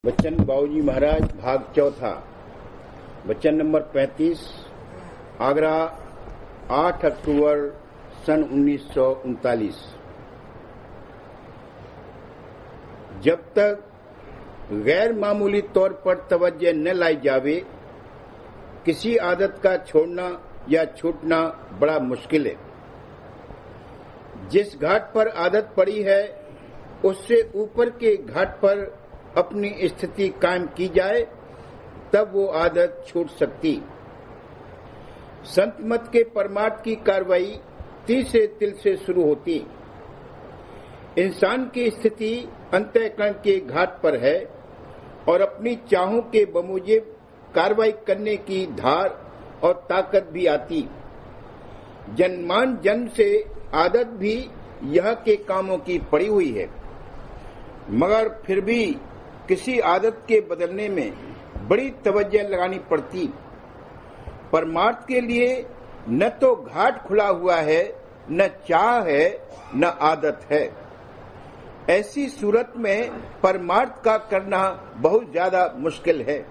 बच्चन बाबूजी महाराज भाग चौथा। बच्चन नंबर 35। आगरा 8 अक्टूबर सन 1939। जब तक गैर मामूली तौर पर तवज्जो न लाई जावे, किसी आदत का छोड़ना या छूटना बड़ा मुश्किल है। जिस घाट पर आदत पड़ी है, उससे ऊपर के घाट पर अपनी स्थिति कायम की जाए, तब वो आदत छूट सकती। संत मत के परमार्थ की कार्रवाई तीसरे तिल से शुरू होती। इंसान की स्थिति अंतःकरण के घाट पर है और अपनी चाहों के बमूजिब कार्रवाई करने की धार और ताकत भी आती। जन्मान जन्म से आदत भी यह के कामों की पड़ी हुई है, मगर फिर भी किसी आदत के बदलने में बड़ी तवज्जो लगानी पड़ती। परमार्थ के लिए न तो घाट खुला हुआ है, न चाह है, न आदत है। ऐसी सूरत में परमार्थ का करना बहुत ज्यादा मुश्किल है।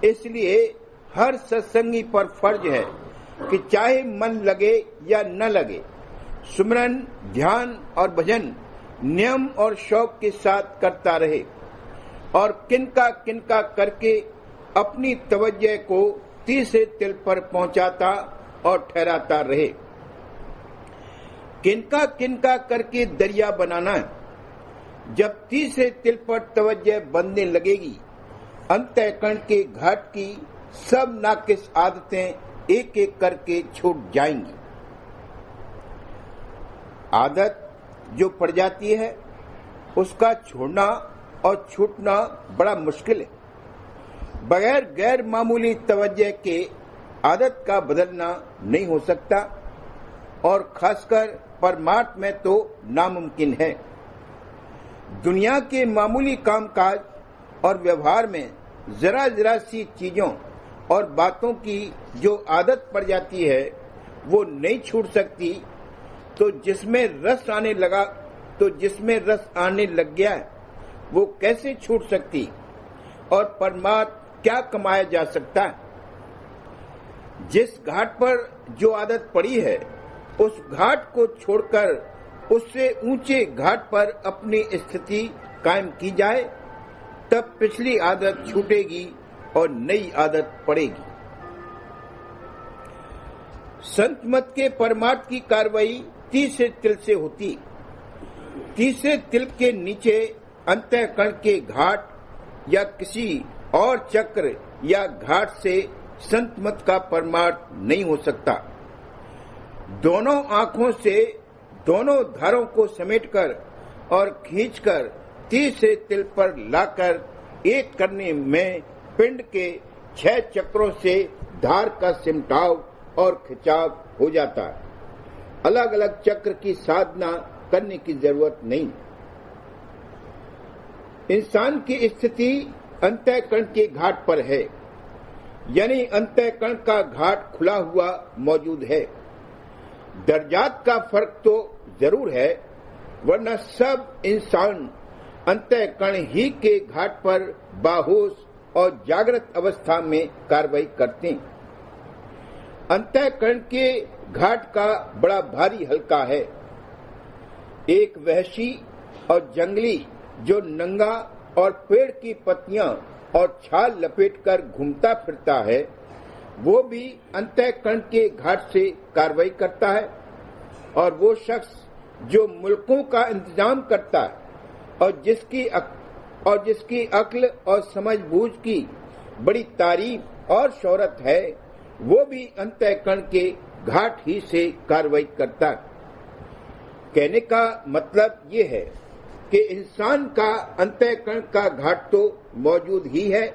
इसलिए हर सत्संगी पर फर्ज है कि चाहे मन लगे या न लगे, सुमरन, ध्यान और भजन नियम और शौक के साथ करता रहे और किनका करके अपनी तवज्जो को तीसरे तिल पर पहुंचाता और ठहराता रहे। किनका करके दरिया बनाना है। जब तीसरे तिल पर तवज्जो बनने लगेगी, अंतःकरण के घाट की सब नाकिस आदतें एक एक करके छूट जाएंगी। आदत जो पड़ जाती है, उसका छोड़ना और छूटना बड़ा मुश्किल है। बगैर गैर मामूली तवज्जो के आदत का बदलना नहीं हो सकता और खासकर परमार्थ में तो नामुमकिन है। दुनिया के मामूली कामकाज और व्यवहार में जरा सी चीजों और बातों की जो आदत पड़ जाती है, वो नहीं छूट सकती। तो जिसमें रस आने लग गया है, वो कैसे छूट सकती और परमार्थ क्या कमाया जा सकता है। जिस घाट पर जो आदत पड़ी है, उस घाट को छोड़कर उससे ऊंचे घाट पर अपनी स्थिति कायम की जाए, तब पिछली आदत छूटेगी और नई आदत पड़ेगी। संत मत के परमार्थ की कार्रवाई तीसरे तिल से होती। तीसरे तिल के नीचे अंतःकरण के घाट या किसी और चक्र या घाट से संत मत का परमार्थ नहीं हो सकता। दोनों आंखों से दोनों धारों को समेटकर और खींचकर तीसरे तिल पर लाकर एक करने में पिंड के 6 चक्रों से धार का सिमटाव और खिंचाव हो जाता है। अलग अलग चक्र की साधना करने की जरूरत नहीं। इंसान की स्थिति अंतःकरण के घाट पर है, यानी अंतःकरण का घाट खुला हुआ मौजूद है। दर्जात का फर्क तो जरूर है, वरना सब इंसान अंतःकरण ही के घाट पर बाहोश और जागृत अवस्था में कार्रवाई करते हैं। अंतःकरण के घाट का बड़ा भारी हल्का है। एक वहशी और जंगली जो नंगा और पेड़ की पत्तियां और छाल लपेटकर घूमता फिरता है, वो भी अंतःकरण के घाट से कार्रवाई करता है। और वो शख्स जो मुल्कों का इंतजाम करता है और जिसकी अक्ल और समझबूझ की बड़ी तारीफ और शोहरत है, वो भी अंतःकरण के घाट ही से कार्रवाई करता है। कहने का मतलब ये है कि इंसान का अंतःकरण का घाट तो मौजूद ही है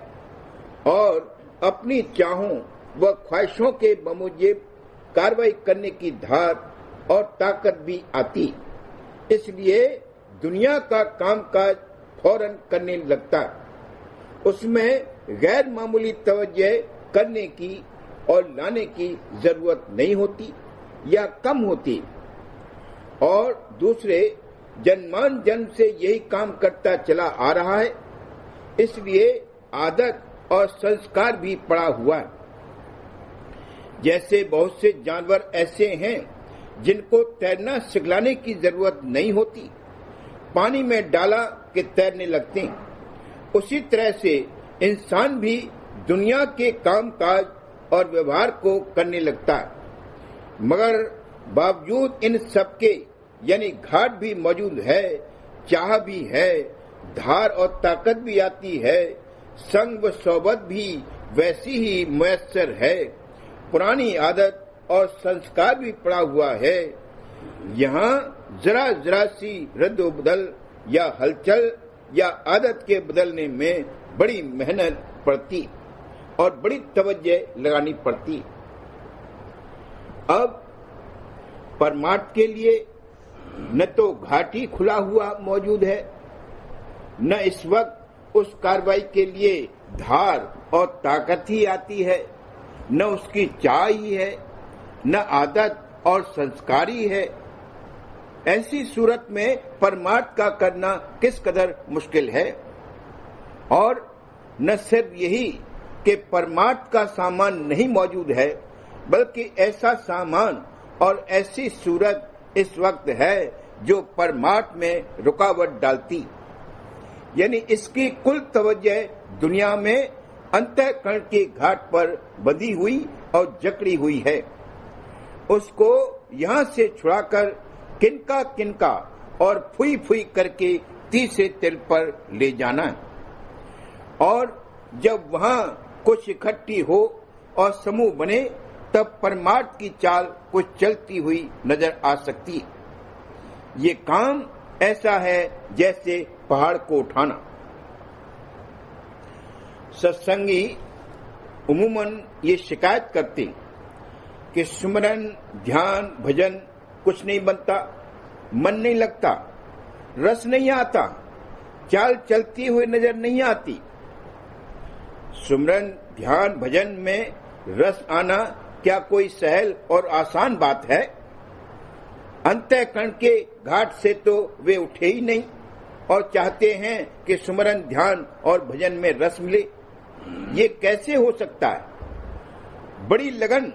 और अपनी चाहों व ख्वाहिशों के बमूजिब कार्रवाई करने की धार और ताकत भी आती। इसलिए दुनिया का कामकाज फौरन करने लगता है। उसमें गैर मामूली तवज्जो करने की और लाने की जरूरत नहीं होती या कम होती। और दूसरे जन्मान जन्म से यही काम करता चला आ रहा है इसलिए आदत और संस्कार भी पड़ा हुआ है। जैसे बहुत से जानवर ऐसे हैं जिनको तैरना सिखलाने की जरूरत नहीं होती, पानी में डाला कि तैरने लगते हैं, उसी तरह से इंसान भी दुनिया के कामकाज और व्यवहार को करने लगता है। मगर बावजूद इन सबके यानी घाट भी मौजूद है, चाह भी है, धार और ताकत भी आती है, संग व सोबत भी वैसी ही मुयस्सर है, पुरानी आदत और संस्कार भी पड़ा हुआ है। यहाँ जरा जरा सी रद्द-ओ-बदल या हलचल या आदत के बदलने में बड़ी मेहनत पड़ती और बड़ी तवज्जो लगानी पड़ती। अब परमार्थ के लिए न तो घाटी खुला हुआ मौजूद है, न इस वक्त उस कार्रवाई के लिए धार और ताकत ही आती है, न उसकी चाह ही है, न आदत और संस्कार ही है। ऐसी सूरत में परमार्थ का करना किस कदर मुश्किल है। और न सिर्फ यही कि परमार्थ का सामान नहीं मौजूद है, बल्कि ऐसा सामान और ऐसी सूरत इस वक्त है जो परमार्थ में रुकावट डालती, यानी इसकी कुल तवज्जो दुनिया में अंतःकरण के घाट पर बंधी हुई और जकड़ी हुई है। उसको यहाँ से छुड़ाकर किनका किनका और फुई फुई करके तीसरे तिल पर ले जाना है। और जब वहाँ कुछ इकट्ठी हो और समूह बने, तब परमार्थ की चाल कुछ चलती हुई नजर आ सकती है। ये काम ऐसा है जैसे पहाड़ को उठाना। सत्संगी उम्मूमन ये शिकायत करते कि सुमरन, ध्यान, भजन कुछ नहीं बनता, मन नहीं लगता, रस नहीं आता, चाल चलती हुई नजर नहीं आती। सुमरन, ध्यान, भजन में रस आना क्या कोई सहल और आसान बात है? अंतःकरण के घाट से तो वे उठे ही नहीं और चाहते हैं कि सुमरन, ध्यान और भजन में रस मिले। ये कैसे हो सकता है? बड़ी लगन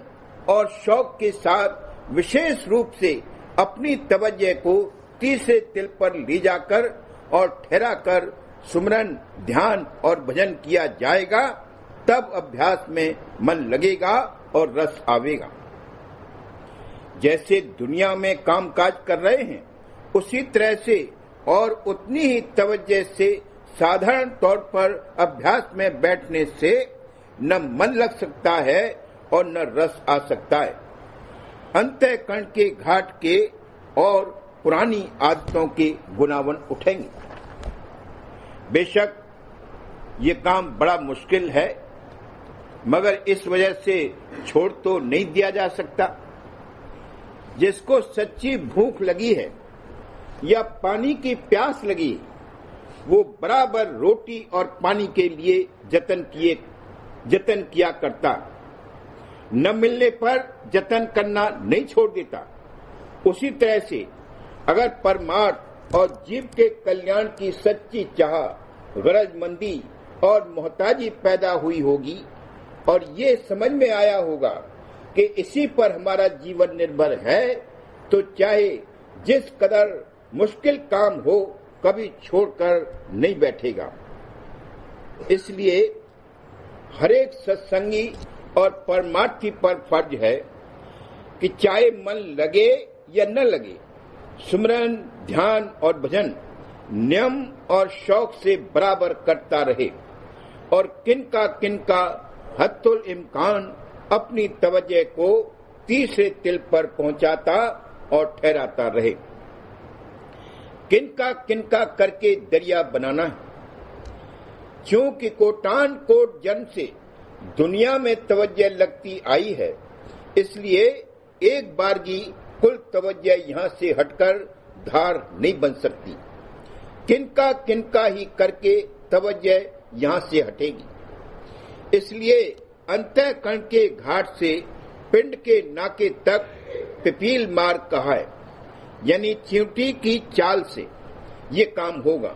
और शौक के साथ विशेष रूप से अपनी तवज्जो को तीसरे तिल पर ले जाकर और ठहरा कर सुमरन, ध्यान और भजन किया जाएगा, तब अभ्यास में मन लगेगा और रस आवेगा। जैसे दुनिया में कामकाज कर रहे हैं, उसी तरह से और उतनी ही तवज्जो से साधारण तौर पर अभ्यास में बैठने से न मन लग सकता है और न रस आ सकता है। अंतःकरण के घाट के और पुरानी आदतों के गुनावन उठेंगे। बेशक ये काम बड़ा मुश्किल है, मगर इस वजह से छोड़ तो नहीं दिया जा सकता। जिसको सच्ची भूख लगी है या पानी की प्यास लगी, वो बराबर रोटी और पानी के लिए जतन किया करता, न मिलने पर जतन करना नहीं छोड़ देता। उसी तरह से अगर परमार्थ और जीव के कल्याण की सच्ची चाह, गरजमंदी और मोहताजी पैदा हुई होगी और ये समझ में आया होगा कि इसी पर हमारा जीवन निर्भर है, तो चाहे जिस कदर मुश्किल काम हो, कभी छोड़कर नहीं बैठेगा। इसलिए हरेक सत्संगी और परमार्थी पर फर्ज है कि चाहे मन लगे या न लगे, सुमरन, ध्यान और भजन नियम और शौक से बराबर करता रहे और किनका हद्दुल इम्कान अपनी तवज्जो को तीसरे तिल पर पहुंचाता और ठहराता रहे। किनका करके दरिया बनाना है। क्योंकि कोटान कोट जन्म से दुनिया में तवज्जो लगती आई है, इसलिए एक बारगी कुल तवज्जो यहाँ से हटकर धार नहीं बन सकती। किनका ही करके तवज्जो यहाँ से हटेगी। इसलिए अंतःकरण के घाट से पिंड के नाके तक पिपील मार्ग कहा है, यानी चींटी की चाल से ये काम होगा।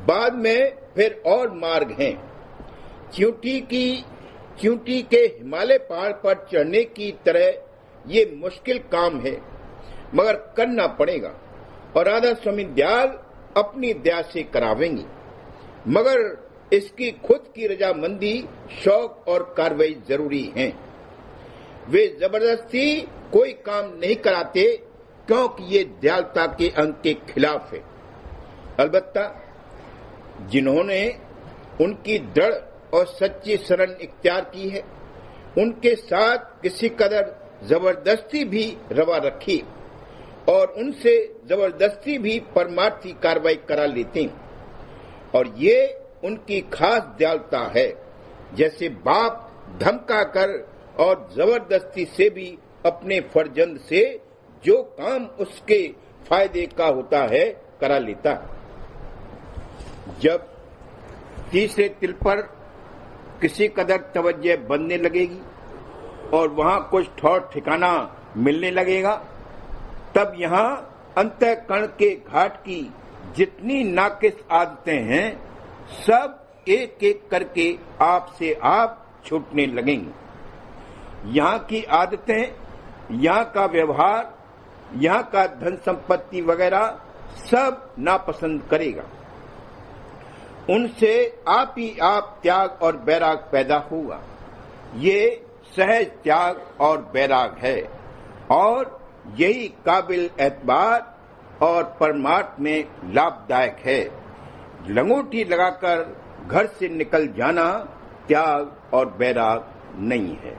बाद में फिर और मार्ग हैं। चींटी के हिमालय पहाड़ पर चढ़ने की तरह ये मुश्किल काम है, मगर करना पड़ेगा और राधा स्वामी दयाल अपनी दया से करावेंगे, मगर इसकी खुद की रजामंदी, शौक और कार्रवाई जरूरी हैं। वे जबरदस्ती कोई काम नहीं कराते, क्योंकि ये दयालुता के अंग के खिलाफ है। अलबत्ता जिन्होंने उनकी दृढ़ और सच्ची शरण इख्तियार की है, उनके साथ किसी कदर जबरदस्ती भी रवा रखी और उनसे जबरदस्ती भी परमार्थी कार्रवाई करा लेते हैं, और ये उनकी खास दयालुता है। जैसे बाप धमका कर और जबरदस्ती से भी अपने फर्जंद से जो काम उसके फायदे का होता है करा लेता। जब तीसरे तिल पर किसी कदर तवज्जो बनने लगेगी और वहां कुछ ठौर ठिकाना मिलने लगेगा, तब यहाँ अंतःकरण के घाट की जितनी नाकिस आदतें हैं, सब एक एक करके आपसे आप छूटने लगेंगी। यहाँ की आदतें, यहाँ का व्यवहार, यहाँ का धन संपत्ति वगैरह सब नापसंद करेगा। उनसे आप ही आप त्याग और बैराग पैदा होगा। ये सहज त्याग और बैराग है और यही काबिल एतबार और परमार्थ में लाभदायक है। लंगोटी लगाकर घर से निकल जाना त्याग और बैराग नहीं है।